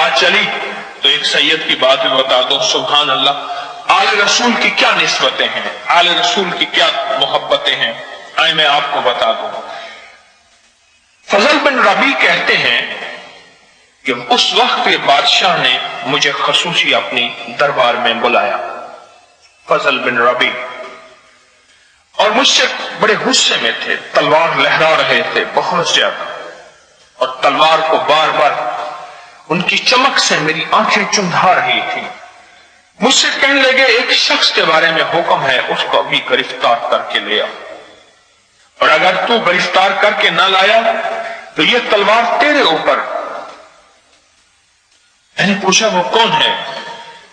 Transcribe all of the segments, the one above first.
بات چلی تو ایک سید کی بات بھی بتا دو. سبحان اللہ. آل رسول کی کیا نسبتیں ہیں, آل رسول کی کیا محبتیں ہیں, آئے میں آپ کو بتا دوں. فضل بن ربیع کہتے ہیں کہ اس وقت کے بادشاہ نے مجھے خصوصی اپنی دربار میں بلایا, فضل بن ربیع, اور مجھ سے بڑے غصے میں تھے, تلوار لہرا رہے تھے بہت زیادہ, اور تلوار کو بار بار ان کی چمک سے میری آنکھیں چندھا رہی تھی. مجھ سے کہنے لگے ایک شخص کے بارے میں حکم ہے, اس کو ابھی گرفتار کر کے لے آ, اور اگر تو گرفتار کر کے نہ لایا تو یہ تلوار تیرے اوپر. میں نے پوچھا وہ کون ہے؟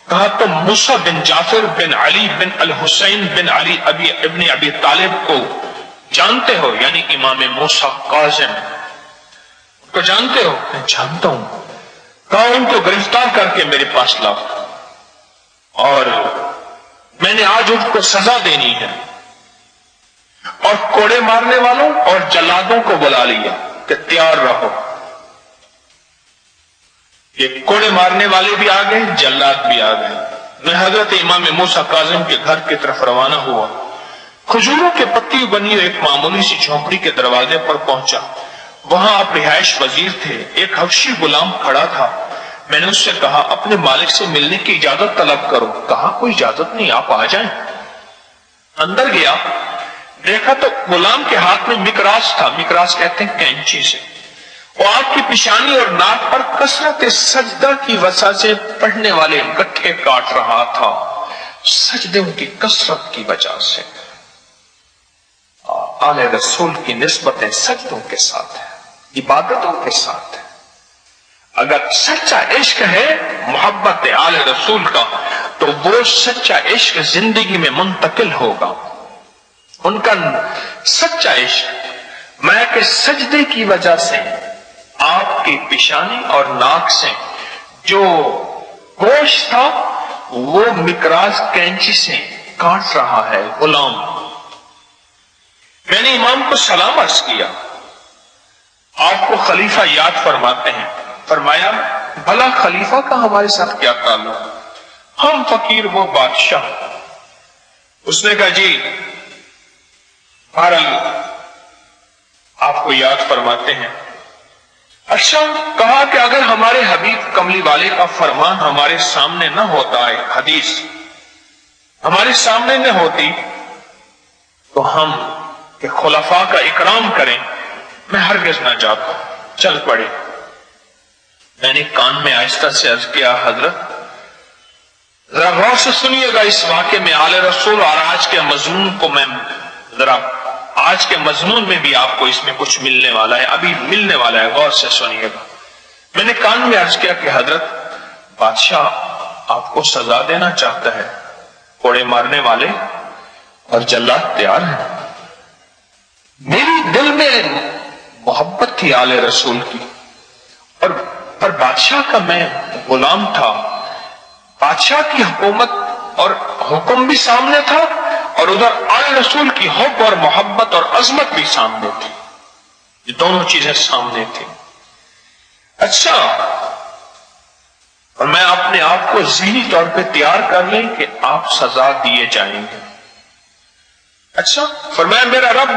کہا تم موسیٰ بن جعفر بن علی بن الحسین بن علی ابن ابی طالب کو جانتے ہو, یعنی امام موسیٰ کاظم کو جانتے ہو؟ میں جانتا ہوں. کہا ان کو گرفتار کر کے میرے پاس لاؤ, اور میں نے آج ان کو سزا دینی ہے. اور کوڑے مارنے والوں اور جلادوں کو بلا لیا کہ تیار رہو. یہ کوڑے مارنے والے بھی آ گئے, جلاد بھی آ گئے. میں حضرت امام موسیٰ کاظم کے گھر کی طرف روانہ ہوا. کھجوروں کے پتی بنی ایک معمولی سی جھونپڑی کے دروازے پر پہنچا. وہاں آپ رہائش پذیر تھے. ایک حبشی غلام کھڑا تھا. میں نے اس سے کہا اپنے مالک سے ملنے کی اجازت طلب کرو. کہا کوئی اجازت نہیں, آپ آ جائیں. اندر گیا, دیکھا تو غلام کے ہاتھ میں مکراس تھا. مکراس کہتے ہیں کینچی سے. وہ آپ کی پیشانی اور ناک پر کثرت سجدہ کی وجہ سے پڑھنے والے گٹھے کاٹ رہا تھا, سجدوں کی کثرت کی وجہ سے. آل رسول کی نسبتیں سجدوں کے ساتھ ہیں, عبادتوں کے ساتھ ہیں. اگر سچا عشق ہے محبت آل رسول کا تو وہ سچا عشق زندگی میں منتقل ہوگا. ان کا سچا عشق میں کہ سجدے کی وجہ سے آپ کی پیشانی اور ناک سے جو گوشت تھا وہ مکراس کینچی سے کاٹ رہا ہے غلام. میں نے امام کو سلام عرض کیا. آپ کو خلیفہ یاد فرماتے ہیں. فرمایا بھلا خلیفہ کا ہمارے ساتھ کیا تعلق, ہم فقیر وہ بادشاہ. اس نے کہا جی بہرحال آپ کو یاد فرماتے ہیں. اچھا, کہا کہ اگر ہمارے حبیب کملی والے کا فرمان ہمارے سامنے نہ ہوتا, ایک حدیث ہمارے سامنے نہ ہوتی تو ہم کہ خلفاء کا اکرام کریں, میں ہرگز نہ جاتا. چل پڑے. میں نے کان میں آہستہ سے عرض کیا حضرت ذرا غور سے سنیے گا اس واقعے میں آل رسول اور آج کے مضمون کو. میں ذرا آج کے مضمون میں بھی آپ کو اس میں کچھ ملنے والا ہے, ابھی ملنے والا ہے, غور سے سنیے گا. میں نے کان میں عرض کیا کہ حضرت بادشاہ آپ کو سزا دینا چاہتا ہے, کوڑے مارنے والے اور جلاد تیار ہیں. میری دل میں محبت تھی آل رسول کی, اور پر بادشاہ کا میں غلام تھا. بادشاہ کی حکومت اور حکم بھی سامنے تھا, اور ادھر آل رسول کی حب اور محبت اور عظمت بھی سامنے تھی. یہ دونوں چیزیں سامنے تھی. اچھا, اور میں اپنے آپ کو ذہنی طور پہ تیار کر لیں کہ آپ سزا دیے جائیں گے. اچھا, فرمایا میرا رب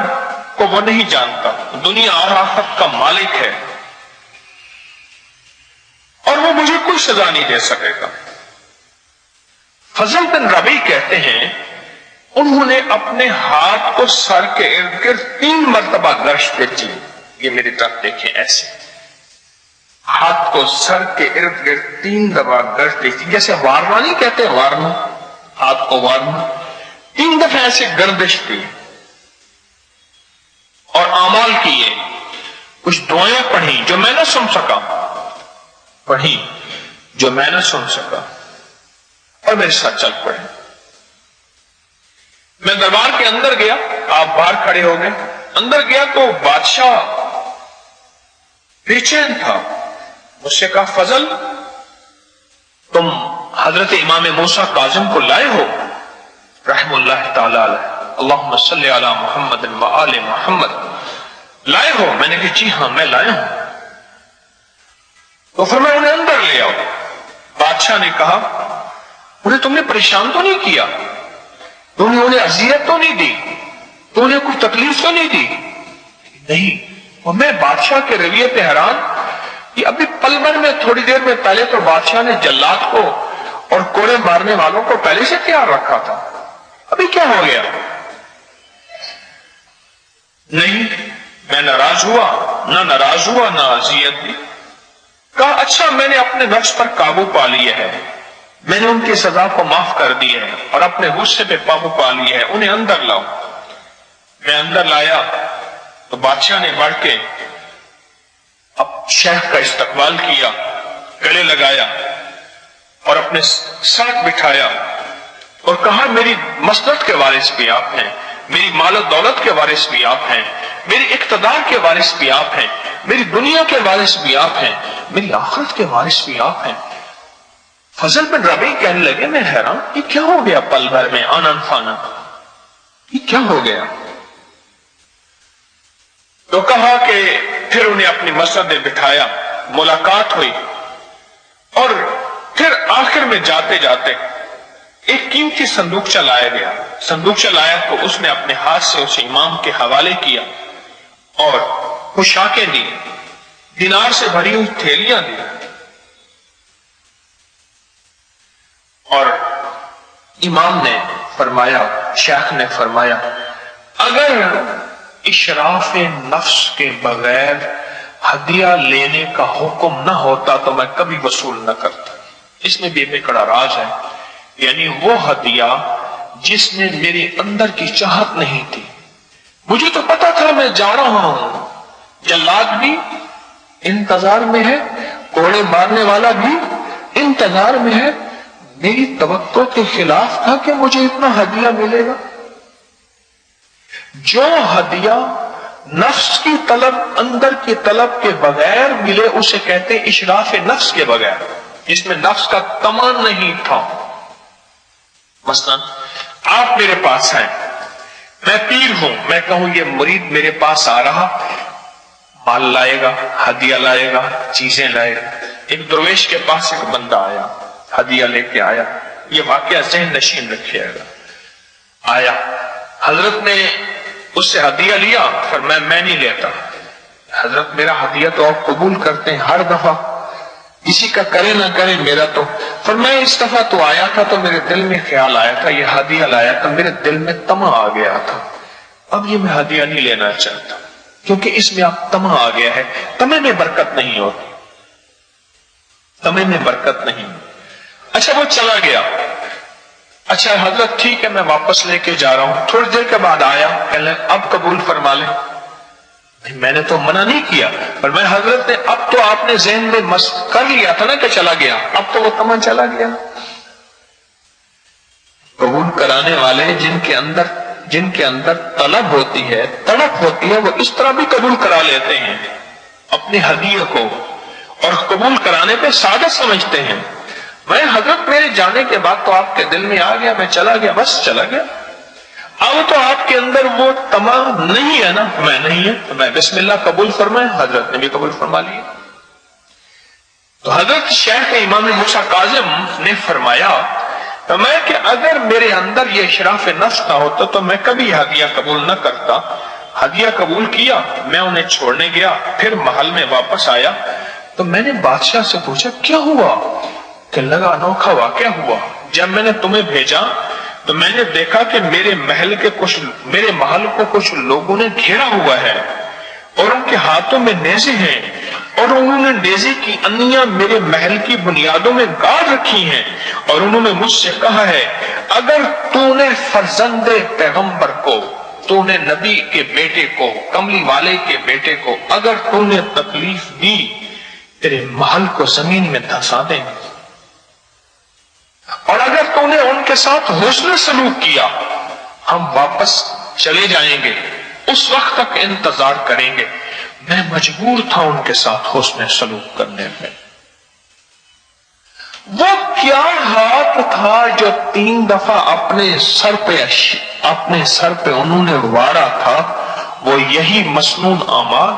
کو وہ نہیں جانتا, دنیا اور آخرت کا مالک ہے, اور وہ مجھے کوئی سزا نہیں دے سکے گا. فضل بن ربیع کہتے ہیں انہوں نے اپنے ہاتھ کو سر کے ارد گرد 3 مرتبہ گشت دی. یہ میری طرف دیکھیں, ایسے ہاتھ کو سر کے ارد گرد 3 دفعہ گشت دی, جیسے وارنا نہیں کہتے, وارنا, ہاتھ کو وارنا. 3 دفعہ ایسے گردش دی اور اعمال کیے. کچھ دعائیں پڑھی جو میں نہ سن سکا, پڑھی جو میں نہ سن سکا, اور میرے ساتھ چل پڑے. میں دربار کے اندر گیا, آپ باہر کھڑے ہو گئے. اندر گیا تو بادشاہ بے چین تھا. مجھ سے کہا فضل تم حضرت امام موسیٰ کاظم کو لائے ہو رحم اللہ تعالی علیہ, اللہم صلی علی محمد و آل محمد, لائے ہو؟ میں نے کہا جی ہاں میں لایا ہوں. تو فرمایا انہیں اندر لے آؤ۔ بادشاہ نے کہا انہیں تم نے پریشان تو نہیں کیا، تم نے انہیں اذیت تو نہیں دی، تو انہیں کوئی تکلیف تو نہیں دی؟ نہیں۔ اور میں بادشاہ کے رویے پہ حیران کہ ابھی پل بھر میں تھوڑی دیر میں پہلے تو بادشاہ نے جلات کو اور کوڑے مارنے والوں کو پہلے سے تیار رکھا تھا، ابھی کیا ہو گیا؟ نہیں، میں ناراض ہوا نہ اذیت دی۔ کہا اچھا، میں نے اپنے نفس پر قابو پا لیا ہے، میں نے ان کی سزا کو معاف کر دی ہے اور اپنے غصے پہ قابو پا لیا ہے، انہیں اندر لاؤ۔ میں اندر لایا تو بادشاہ نے بڑھ کے اب شیخ کا استقبال کیا، گلے لگایا اور اپنے ساتھ بٹھایا اور کہا میری مسند کے وارث بھی آپ ہیں، میری مال و دولت کے وارث بھی آپ ہیں، میری اقتدار کے وارث بھی آپ ہیں، میری دنیا کے وارث بھی آپ ہیں، میری آخرت کے وارث بھی آپ ہیں۔ فضل بن ربیع کہنے لگے میں حیران، یہ کیا ہو گیا پل بھر میں آنن فانا، یہ کیا ہو گیا؟ تو کہا کہ پھر انہیں اپنی مسند میں بٹھایا، ملاقات ہوئی اور پھر آخر میں جاتے جاتے ایک قیمتی صندوق چلایا گیا۔ صندوق چلایا تو اس نے اپنے ہاتھ سے اسے امام کے حوالے کیا اور پوشاکیں دی، دینار سے بھری ہوئی تھیلیاں دی، اور امام نے فرمایا، شیخ نے فرمایا اگر اشراف نفس کے بغیر ہدیہ لینے کا حکم نہ ہوتا تو میں کبھی وصول نہ کرتا۔ اس میں بھی ایک بڑا راز ہے، یعنی وہ ہدیہ جس میں میرے اندر کی چاہت نہیں تھی، مجھے تو پتا تھا میں جا رہا ہوں، جلاد بھی انتظار میں ہے، کوڑے مارنے والا بھی انتظار میں ہے، میری توقع کے خلاف تھا کہ مجھے اتنا ہدیہ ملے گا۔ جو ہدیہ نفس کی طلب، اندر کی طلب کے بغیر ملے اسے کہتے ہیں اشراف نفس کے بغیر، جس میں نفس کا تمام نہیں تھا۔ مثلا آپ میرے پاس ہیں، میں پیر ہوں، میں کہوں یہ مرید میرے پاس آ رہا، مال لائے گا، ہدیہ لائے گا، چیزیں لائے گا۔ ایک درویش کے پاس ایک بندہ آیا، ہدیہ لے کے آیا، یہ واقعہ ذہن نشین رکھیے گا۔ آیا، حضرت نے اس سے ہدیہ لیا، فرمایا میں نہیں لیتا، حضرت میرا ہدیہ تو آپ قبول کرتے ہیں ہر دفعہ، کسی کا کرے نہ کرے میرا تو۔ فرمایا اس دفعہ تو آیا تھا تو میرے دل میں خیال آیا تھا، یہ ہدیہ لایا تھا، میرے دل میں طمع آ گیا تھا، اب یہ میں ہدیہ نہیں لینا چاہتا کیونکہ اس میں اب طمع آ گیا ہے۔ طمع میں برکت نہیں ہوتی، طمع میں برکت نہیں۔ اچھا وہ چلا گیا، اچھا حضرت ٹھیک ہے میں واپس لے کے جا رہا ہوں۔ تھوڑی دیر کے بعد آیا، کہنے اب قبول فرما لیں۔ میں نے تو منع نہیں کیا، پر میں حضرت نے اب تو آپ نے ذہن میں کر لیا تھا نا کہ چلا گیا، اب تو وہ طمع چلا گیا۔ قبول کرانے والے جن کے اندر طلب ہوتی ہے، تڑپ ہوتی ہے، وہ اس طرح بھی قبول کرا لیتے ہیں اپنی ہدیہ کو، اور قبول کرانے پہ سعادت سمجھتے ہیں۔ میں حضرت میرے جانے کے بعد تو آپ کے دل میں آ گیا، میں چلا گیا، بس چلا گیا، اب تو آپ کے اندر وہ طمع نہیں ہے نا، میں نہیں ہے تو میں بسم اللہ قبول فرمائے، حضرت نے بھی قبول فرما لیا۔ تو حضرت شیخ امام موسیٰ کاظم نے فرمایا کہ اگر میرے اندر یہ اشراف نفس نہ ہوتا تو میں کبھی ہدیہ قبول نہ کرتا۔ ہدیہ قبول کیا، میں انہیں چھوڑنے گیا، پھر محل میں واپس آیا تو میں نے بادشاہ سے پوچھا کیا ہوا؟ کہ لگا انوکھا واقعہ ہوا، جب میں نے تمہیں بھیجا تو میں نے دیکھا کہ میرے محل کو کچھ لوگوں نے گھیرا ہوا ہے اور ان کے ہاتھوں میں نیزے ہیں، اور انہوں نے نیزے کی انیاں میرے محل کی بنیادوں میں گاڑ رکھی ہیں، اور انہوں نے مجھ سے کہا ہے اگر تو نے فرزند پیغمبر کو، تو نے نبی کے بیٹے کو، کملی والے کے بیٹے کو اگر تو نے تکلیف دی، تیرے محل کو زمین میں دھسا دیں گے، اور اگر تو نے ان کے ساتھ حسن سلوک کیا ہم واپس چلے جائیں گے، اس وقت تک انتظار کریں گے۔ میں مجبور تھا ان کے ساتھ حسن سلوک کرنے میں۔ وہ کیا ہاتھ تھا جو 3 دفعہ اپنے سر پہ انہوں نے وارا تھا، وہ یہی مسنون اعمال،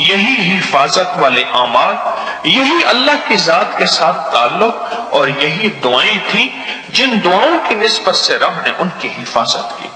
یہی حفاظت والے اعمال، یہی اللہ کی ذات کے ساتھ تعلق اور یہی دعائیں تھیں جن دعاؤں کی نسبت سے رب نے ان کی حفاظت کی۔